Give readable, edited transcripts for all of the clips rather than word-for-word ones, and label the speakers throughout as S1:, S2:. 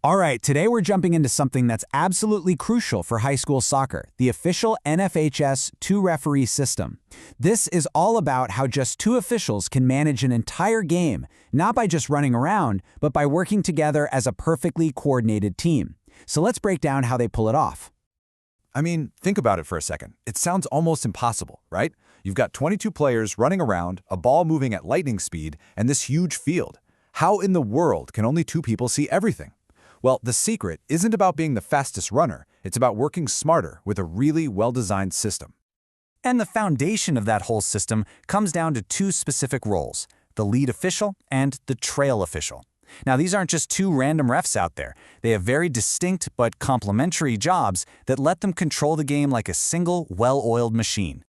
S1: All right, today we're jumping into something that's absolutely crucial for high school soccer, the official NFHS two-referee system. This is all about how just two officials can manage an entire game, not by just running around, but by working together as a perfectly coordinated team. So let's break down how they pull it off.
S2: I mean, think about it for a second. It sounds almost impossible, right? You've got 22 players running around, a ball moving at lightning speed, and this huge field. How in the world can only two people see everything? Well, the secret isn't about being the fastest runner. It's about working smarter with a really well-designed system.
S1: And the foundation of that whole system comes down to two specific roles, the lead official and the trail official. Now, these aren't just two random refs out there. They have very distinct but complementary jobs that let them control the game like a single, well-oiled machine.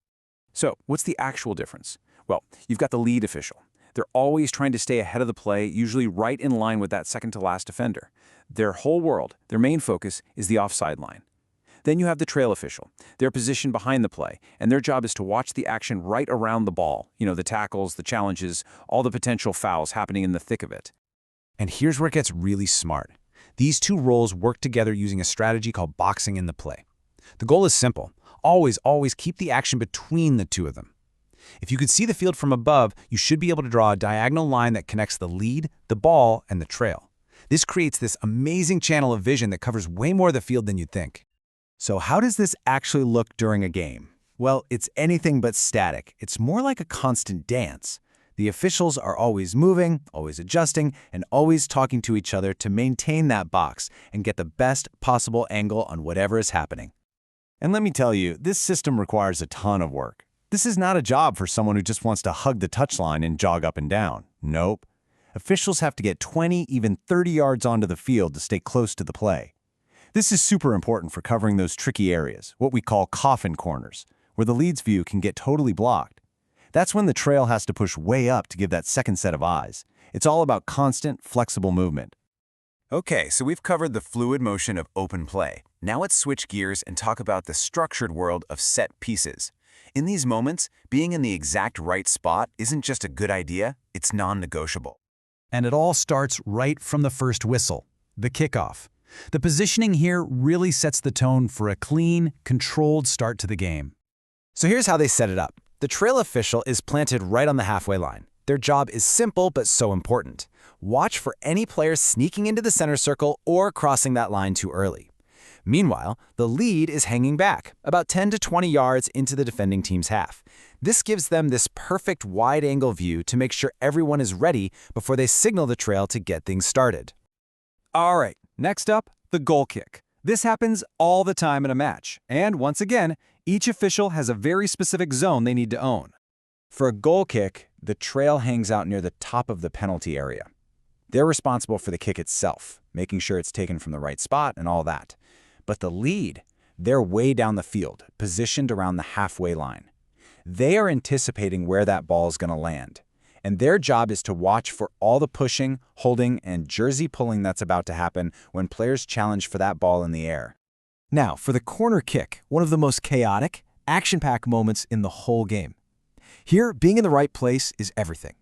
S3: So, what's the actual difference? Well, you've got the lead official. They're always trying to stay ahead of the play, usually right in line with that second-to-last defender. Their whole world, their main focus, is the offside line. Then you have the trail official. They're positioned behind the play, and their job is to watch the action right around the ball. You know, the tackles, the challenges, all the potential fouls happening in the thick of it.
S2: And here's where it gets really smart. These two roles work together using a strategy called boxing in the play. The goal is simple. Always keep the action between the two of them. If you could see the field from above, you should be able to draw a diagonal line that connects the lead, the ball, and the trail. This creates this amazing channel of vision that covers way more of the field than you'd think.
S4: So how does this actually look during a game? Well, it's anything but static. It's more like a constant dance. The officials are always moving, always adjusting, and always talking to each other to maintain that box and get the best possible angle on whatever is happening. And let me tell you, this system requires a ton of work. This is not a job for someone who just wants to hug the touchline and jog up and down. Nope. Officials have to get 20, even 30 yards onto the field to stay close to the play. This is super important for covering those tricky areas, what we call coffin corners, where the lead's view can get totally blocked. That's when the trail has to push way up to give that second set of eyes. It's all about constant, flexible movement.
S5: Okay, so we've covered the fluid motion of open play. Now let's switch gears and talk about the structured world of set pieces. In these moments, being in the exact right spot isn't just a good idea, it's non-negotiable.
S1: And it all starts right from the first whistle, the kickoff. The positioning here really sets the tone for a clean, controlled start to the game.
S4: So here's how they set it up. The trail official is planted right on the halfway line. Their job is simple but so important. Watch for any player sneaking into the center circle or crossing that line too early. Meanwhile, the lead is hanging back, about 10 to 20 yards into the defending team's half. This gives them this perfect wide-angle view to make sure everyone is ready before they signal the trail to get things started.
S3: All right, next up, the goal kick. This happens all the time in a match, and once again, each official has a very specific zone they need to own.
S2: For a goal kick, the trail hangs out near the top of the penalty area. They're responsible for the kick itself, making sure it's taken from the right spot and all that. But the lead, they're way down the field, positioned around the halfway line. They are anticipating where that ball is going to land, and their job is to watch for all the pushing, holding, and jersey pulling that's about to happen when players challenge for that ball in the air.
S4: Now, for the corner kick, one of the most chaotic, action-packed moments in the whole game. Here, being in the right place is everything.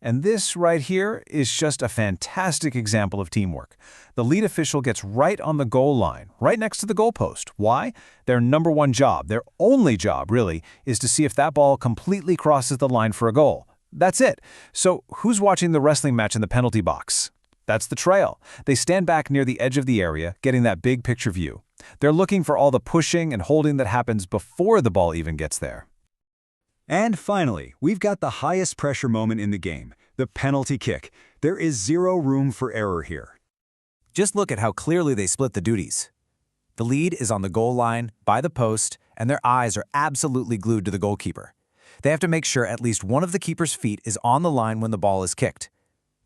S3: And this right here is just a fantastic example of teamwork. The lead official gets right on the goal line, right next to the goalpost. Why? Their number one job, their only job really, is to see if that ball completely crosses the line for a goal. That's it. So who's watching the wrestling match in the penalty box? That's the trail. They stand back near the edge of the area, getting that big picture view. They're looking for all the pushing and holding that happens before the ball even gets there.
S6: And finally, we've got the highest pressure moment in the game, the penalty kick. There is zero room for error here.
S4: Just look at how clearly they split the duties. The lead is on the goal line, by the post, and their eyes are absolutely glued to the goalkeeper. They have to make sure at least one of the keeper's feet is on the line when the ball is kicked.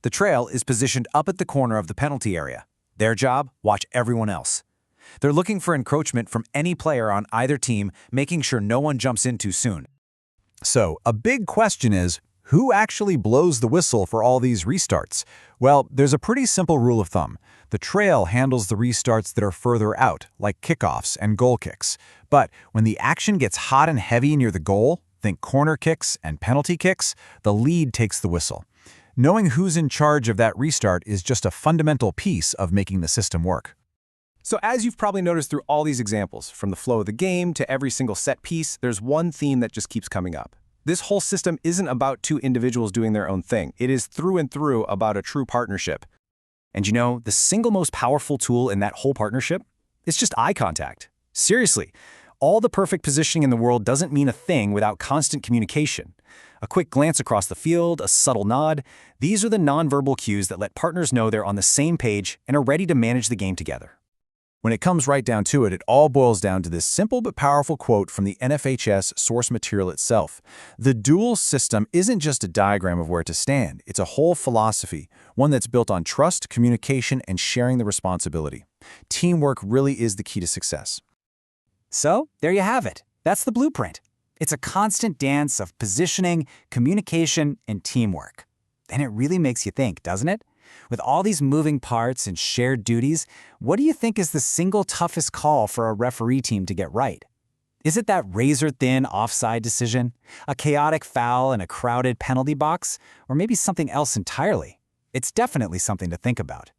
S4: The trail is positioned up at the corner of the penalty area. Their job, watch everyone else. They're looking for encroachment from any player on either team, making sure no one jumps in too soon.
S2: So, a big question is, who actually blows the whistle for all these restarts? Well, there's a pretty simple rule of thumb. The trail handles the restarts that are further out, like kickoffs and goal kicks. But when the action gets hot and heavy near the goal, think corner kicks and penalty kicks, the lead takes the whistle.
S1: Knowing who's in charge of that restart is just a fundamental piece of making the system work.
S3: So as you've probably noticed through all these examples, from the flow of the game to every single set piece, there's one theme that just keeps coming up. This whole system isn't about two individuals doing their own thing. It is through and through about a true partnership.
S4: And you know, the single most powerful tool in that whole partnership? It's just eye contact. Seriously, all the perfect positioning in the world doesn't mean a thing without constant communication. A quick glance across the field, a subtle nod, these are the nonverbal cues that let partners know they're on the same page and are ready to manage the game together.
S2: When it comes right down to it, it all boils down to this simple but powerful quote from the NFHS source material itself. The DUEL system isn't just a diagram of where to stand. It's a whole philosophy, one that's built on trust, communication, and sharing the responsibility. Teamwork really is the key to success.
S1: So, there you have it. That's the blueprint. It's a constant dance of positioning, communication, and teamwork. And it really makes you think, doesn't it? With all these moving parts and shared duties, what do you think is the single toughest call for a referee team to get right? Is it that razor-thin offside decision, a chaotic foul in a crowded penalty box, or maybe something else entirely? It's definitely something to think about.